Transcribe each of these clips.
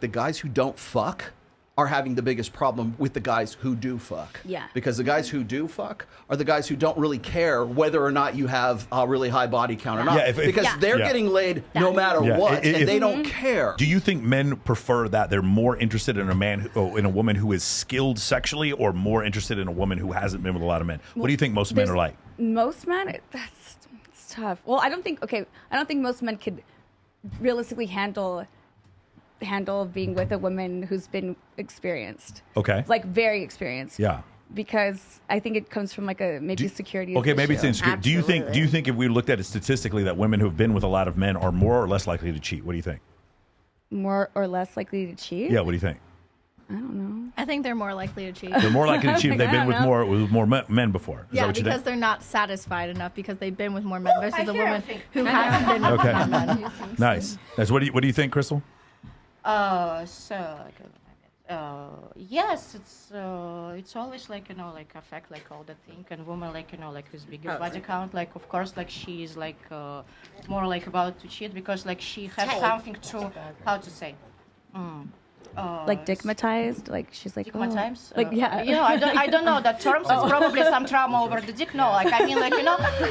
the guys who don't fuck are having the biggest problem with the guys who do fuck. Yeah. Because the guys who do fuck are the guys who don't really care whether or not you have a really high body count or not. Yeah, because they're getting laid no matter what, and they don't care. Do you think men prefer that? They're more interested in in a woman who is skilled sexually, or more interested in a woman who hasn't been with a lot of men? What do you think most men are like? Most men, it's tough. Well, I don't think most men could realistically handle being with a woman who's been experienced. Okay. Like very experienced. Yeah. Because I think it comes from like a security Okay, issue. maybe it's insecurity. Do you think if we looked at it statistically that women who've been with a lot of men are more or less likely to cheat? What do you think? More or less likely to cheat? Yeah, what do you think? I don't know. I think they're more likely to cheat. They're more likely to cheat if they've been with more men before. Is that what you because think? they're not satisfied enough because they've been with more men versus a woman who hasn't been with more men. Nice. What do you think, Crystal? Yes, it's always like affect like all the thing, and woman like who's bigger body count, like of course like she is like more like about to cheat because like she has something to how to say. Like stigmatized, like she's like stigmatized. I don't know that terms. It's probably some trauma over the dick. No, like I mean, like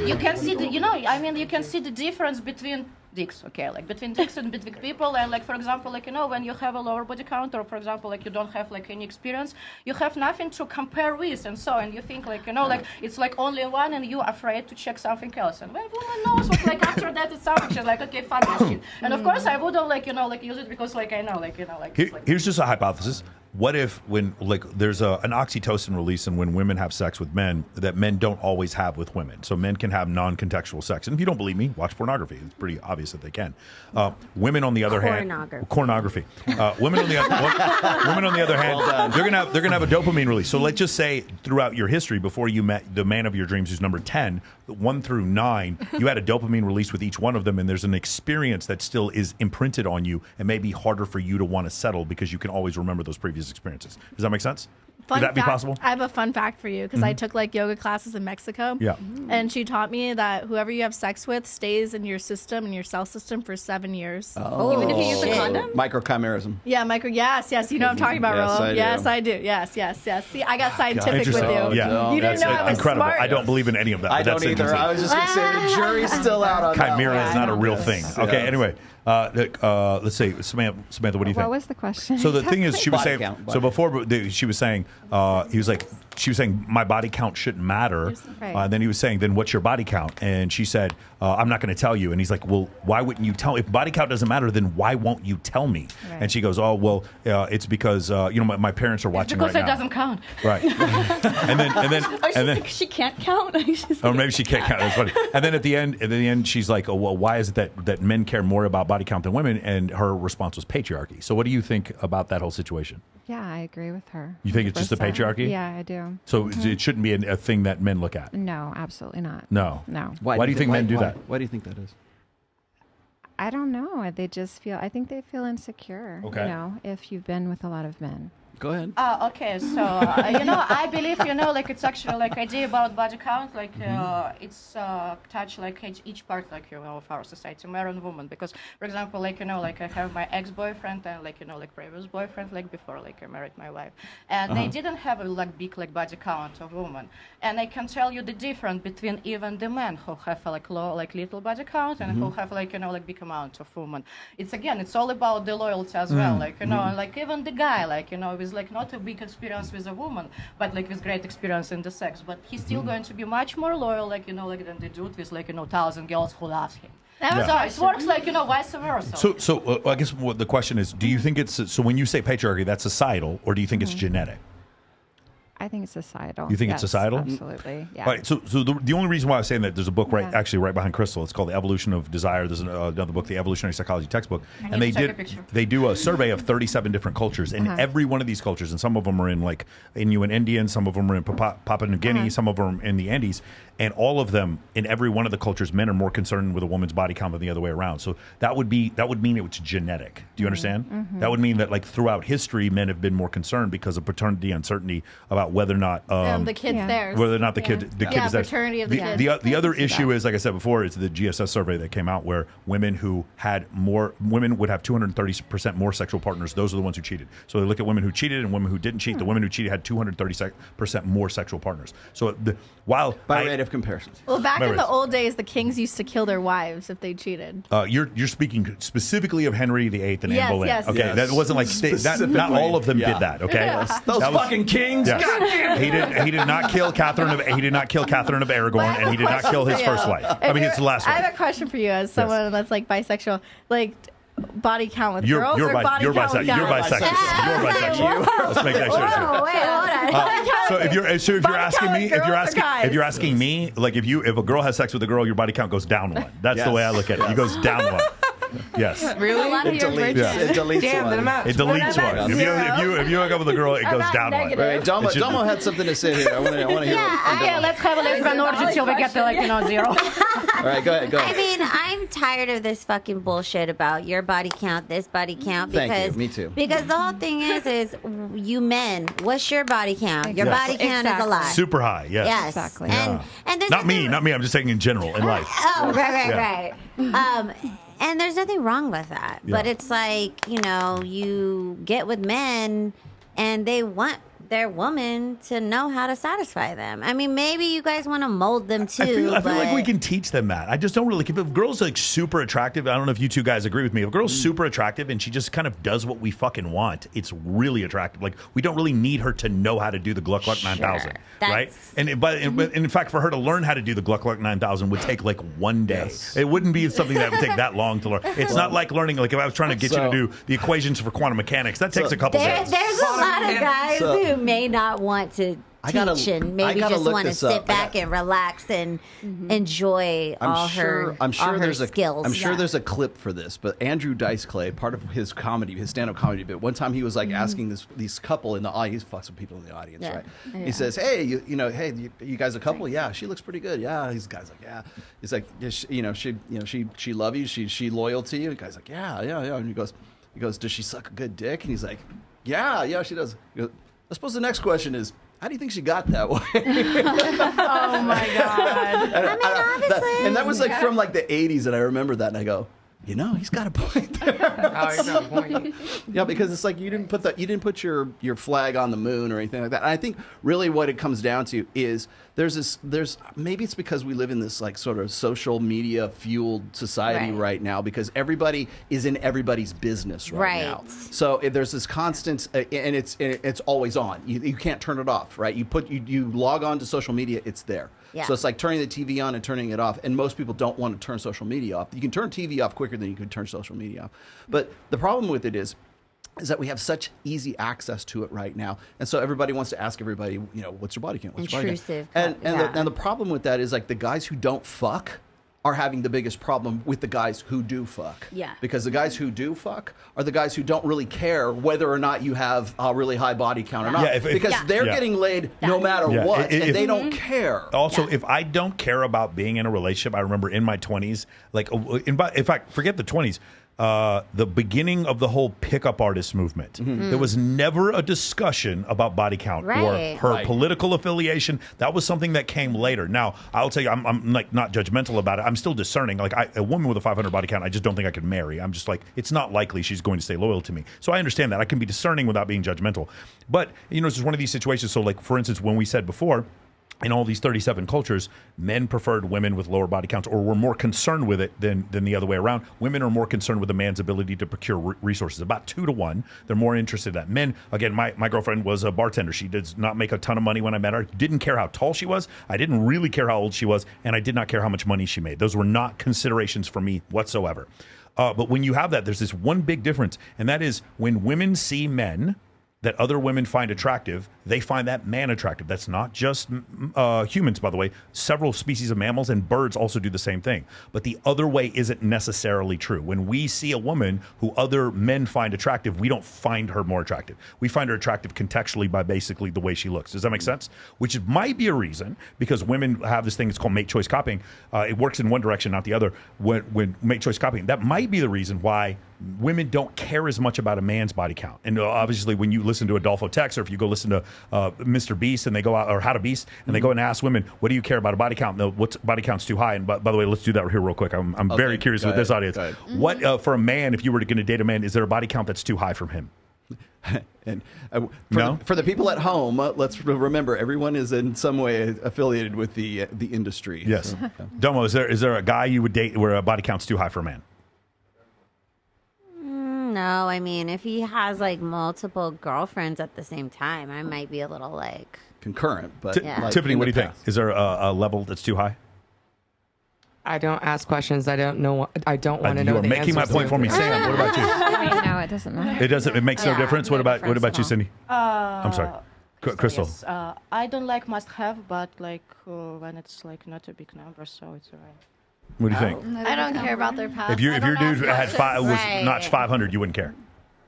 you can see you can see the difference between dicks, okay, like between dicks and between people, and like for example, like when you have a lower body count, or for example, like you don't have like any experience, you have nothing to compare with, and you think like like it's like only one, and you're afraid to check something else, and when woman knows what like after that it's something, she's like okay, fuck that shit, and of course I wouldn't like use it because like I know like Here's just a hypothesis. What if when there's an oxytocin release and when women have sex with men that men don't always have with women? So men can have non-contextual sex. And if you don't believe me, watch pornography. It's pretty obvious that they can. Women on the other hand, pornography. Women on the other hand, they're gonna have a dopamine release. So let's just say throughout your history, before you met the man of your dreams, who's number 10, 1 through 9, you had a dopamine release with each one of them, and there's an experience that still is imprinted on you and may be harder for you to want to settle because you can always remember those previous experiences. Does that make sense? Would that be possible? I have a fun fact for you because I took like yoga classes in Mexico. Yeah. And she taught me that whoever you have sex with stays in your system, in your cell system for 7 years. Oh. Even if you use a condom? Microchimerism. Yeah, yes. You know what I'm talking about, Rolo. Yes, I do. Yes. See, I got scientific with you. Yeah. You didn't know I was incredible. smart. I don't believe in any of that. I don't either. I was just going to say the jury's still out on that. Chimera is not a real thing. Okay, anyway. Let's say, Samantha, what do you think? What was the question? So the thing is, she was Body saying. count, So before she was saying, she was saying my body count shouldn't matter. Right. And then he was saying, then what's your body count? And she said, I'm not going to tell you. And he's like, well, why wouldn't you tell? If body count doesn't matter, then why won't you tell me? Right. And she goes, oh well, it's because my parents are watching because right it now. doesn't count. Right. and then she can't count. or maybe she can't count. That's funny. And then at the end, she's like, oh well, why is it that men care more about body count than women? And her response was patriarchy. So what do you think about that whole situation? Yeah, I agree with her. You think it's just the 100%. patriarchy? Yeah, I do. So it shouldn't be a thing that men look at? No, absolutely not. No. Why do you think men do that? Why do you think that is? I don't know. They just I think they feel insecure, Okay. if you've been with a lot of men. Go ahead. Okay, so I believe like it's actually like idea about body count, like it's touch like each part like of our society, man and woman. Because for example, like like I have my ex-boyfriend and like like previous boyfriend, like before like I married my wife, and they didn't have a like big like body count of woman, and I can tell you the difference between even the men who have like low like little body count and who have like like big amount of woman. It's all about the loyalty as well, like like even the guy like with like not a big experience with a woman, but like with great experience in the sex, but he's still going to be much more loyal like like than the dude with like 1,000 girls who loves him. So it works like vice versa. So I guess what the question is, do you think it's so when you say patriarchy, that's societal, or do you think it's genetic? I think it's societal. You think it's societal? Absolutely. Yeah. All right. So the only reason why I was saying that, there's a book right behind Crystal. It's called The Evolution of Desire. There's another book, The Evolutionary Psychology Textbook, and they do a survey of 37 different cultures, and every one of these cultures, and some of them are in like Inuit Indian, some of them are in Papua New Guinea, some of them are in the Andes, and all of them in every one of the cultures, men are more concerned with a woman's body count than the other way around. So that would mean it's genetic. Do you understand? That would mean that like throughout history, men have been more concerned because of paternity uncertainty about about whether or not the kid's theirs. whether or not the kid is theirs. Paternity of the kid. The other issue is, like I said before, is the GSS survey that came out where women would have 230% more sexual partners. Those are the ones who cheated. So they look at women who cheated and women who didn't cheat. The women who cheated had 230% more sexual partners. So by rate of comparison. Well, back in the old days, the kings used to kill their wives if they cheated. You're speaking specifically of Henry VIII and Anne Boleyn. Yes. Okay, Yes. that wasn't like not all of them did that. Okay, Those fucking kings. Yes. God damn. He did not kill Catherine of Aragorn, and he did not kill his first wife. I mean, his last I wife. have a question for you as someone that's like bisexual. Like, body count with girls or body count with guys? You're bisexual. You're bisexual. Let's make that sure. Whoa, wait, hold on. So if you're asking me, like if a girl has sex with a girl, your body count goes down one. That's the way I look at it. It goes down one. Yes. Really? It deletes Damn, then I'm one. out. It deletes one. If you hook up with a girl, it goes down one. Right, Domo had something to say here. I want to hear. Okay, let's have a lesbian orgy till we get to 0. All right, go ahead. I mean, I'm tired of this fucking bullshit about your body count, this body count. Because, Thank you. Me too. Because the whole thing is you men, what's your body count? Your body count is a lot. Super high. Yes. Yes. Exactly. And there's Not me. I'm just saying in general in life. Oh, right. And there's nothing wrong with that. Yeah. But it's like, you get with men and they want their woman to know how to satisfy them. I mean, maybe you guys want to mold them too. I feel like we can teach them that. I just don't really. If a girl's like super attractive, I don't know if you two guys agree with me. If a girl's super attractive and she just kind of does what we fucking want, it's really attractive. Like we don't really need her to know how to do the Gluck Gluck 9000, right? And in fact, for her to learn how to do the Gluck Gluck 9000 would take like one day. Yes. It wouldn't be something that would take that long to learn. It's not like learning. Like if I was trying to get you to do the equations for quantum mechanics, that takes a couple days. There's a lot of guys who may not want to teach and maybe just want to sit back and relax and enjoy all her skills. I'm sure there's a clip for this, but Andrew Dice Clay, part of his stand-up comedy bit, one time he was like asking these couple in the audience, he fucks with people in the audience, right? Yeah. He says, "Hey, you guys a couple? Yeah, she looks pretty good. Yeah." These guys like, "Yeah." He's like, she love you? She loyal to you?" And the guy's like, "Yeah." And he goes, "Does she suck a good dick?" And he's like, "Yeah, she does." He goes, I suppose the next question is, how do you think she got that way? Oh my God. Obviously. And that was like from like the 80s, and I remember that, and I go, he's got a point there. Oh, he's got a point. Yeah, because it's like you didn't put your flag on the moon or anything like that. And I think really what it comes down to is there's maybe it's because we live in this like sort of social media fueled society right now, because everybody is in everybody's business right now. So there's this constant and it's always on. You can't turn it off, right? You log on to social media, it's there. Yeah. So it's like turning the TV on and turning it off. And most people don't want to turn social media off. You can turn TV off quicker than you can turn social media off. But the problem with it is that we have such easy access to it right now. And so everybody wants to ask everybody, what's your body count? What's your body count? And the problem with that is like the guys who don't fuck are having the biggest problem with the guys who do fuck. Yeah. Because the guys who do fuck are the guys who don't really care whether or not you have a really high body count or not. Yeah, because they're getting laid no matter what, and they don't care. Also, if I don't care about being in a relationship, I remember in my 20s, like in fact, forget the 20s, the beginning of the whole pickup artist movement. There was never a discussion about body count or her political affiliation. That was something that came later. Now, I'll tell you, I'm like not judgmental about it. I'm still discerning. Like a woman with a 500 body count, I just don't think I could marry. I'm just like, it's not likely she's going to stay loyal to me. So I understand that. I can be discerning without being judgmental. But, it's just one of these situations. So like, for instance, when we said before, in all these 37 cultures, men preferred women with lower body counts or were more concerned with it than the other way around. Women are more concerned with a man's ability to procure resources. About 2 to 1. They're more interested in that. Men, again, my girlfriend was a bartender. She does not make a ton of money when I met her. Didn't care how tall she was. I didn't really care how old she was. And I did not care how much money she made. Those were not considerations for me whatsoever. But when you have that, there's this one big difference. And that is when women see men that other women find attractive, they find that man attractive. That's not just humans, by the way. Several species of mammals and birds also do the same thing. But the other way isn't necessarily true. When we see a woman who other men find attractive, we don't find her more attractive. We find her attractive contextually by basically the way she looks. Does that make sense? Which might be a reason, because women have this thing, it's called mate choice copying. It works in one direction, not the other. When mate choice copying, that might be the reason why women don't care as much about a man's body count. And obviously when you listen to Adolfo Tex, or if you go listen to Mr. Beast and they go out, or How to Beast, and they go and ask women, what do you care about a body count? No, what's body count's too high? And by the way, let's do that here real quick. I'm very curious with this audience. What for a man, if you were going to date a man, is there a body count that's too high from him? And for the people at home, let's remember everyone is in some way affiliated with the industry. Yes. So, Domo, is there a guy you would date where a body count's too high for a man? No, I mean, if he has like multiple girlfriends at the same time, I might be a little like concurrent, but like Tiffany, in what do the you think? past. Is there a level that's too high? I don't ask questions. I don't know. I don't want to know. You are the making my answers point to. for me, Sam. What about you? I mean, no, it doesn't matter. It doesn't. It makes no difference. What no about difference you, at all. Cindy? I'm sorry, Crystal. Yes. I don't like must have, but like when it's like not a big number, so it's alright. What do you think? I don't care about their past. If your I don't dude ask had questions. was notched 500, you wouldn't care.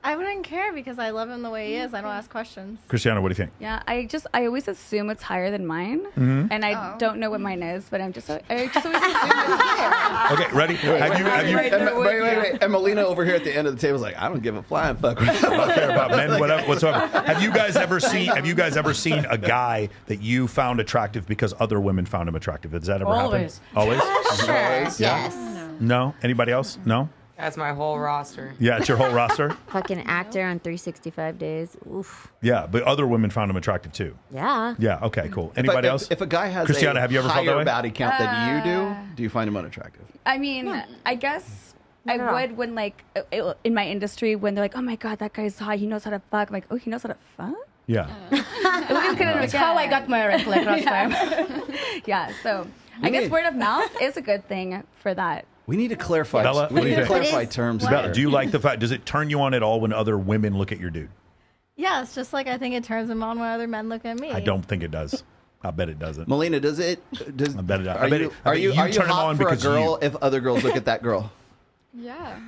I wouldn't care because I love him the way he is. I don't ask questions. Christiana, what do you think? Yeah, I always assume it's higher than mine, and I don't know what mine is, but I just always assume it's higher. Okay, ready? Have you? Wait. And Melina over here at the end of the table is like, I don't give a flying fuck. I don't care about men, whatsoever. Have you guys ever seen a guy that you found attractive because other women found him attractive? Has that ever happened? Always. sure. Yeah. Yes. No. Anybody else? No. That's my whole roster. Yeah, it's your whole roster. Fucking actor on 365 days. Oof. Yeah, but other women found him attractive too. Yeah. Yeah. Okay. Cool. Anybody else? If a guy has Christiana, a have you ever felt that higher way? body count than you do you find him unattractive? I mean, I guess I would when like in my industry when they're like, oh my god, that guy's hot, he knows how to fuck. I'm like, oh, he knows how to fuck. Yeah. That's how I got married like last time. Yeah, so I guess word of mouth is a good thing for that. We need to clarify. Bella, we what do need you to think? clarify terms. Bella, here. do you like the fact? Does it turn you on at all when other women look at your dude? Yeah, it's just like I think it turns him on when other men look at me. I don't think it does. I bet it doesn't. Melina, does it? I bet it. Are I bet you it. I bet you are you turn him hot on for a because girl you. if other girls look at that girl? Yeah.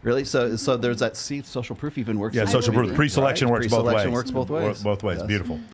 Really? So there's that. See, social proof even works. Yeah, in social the proof. Pre-selection right? works both ways. Pre-selection works both ways. Both ways. Yes. Beautiful.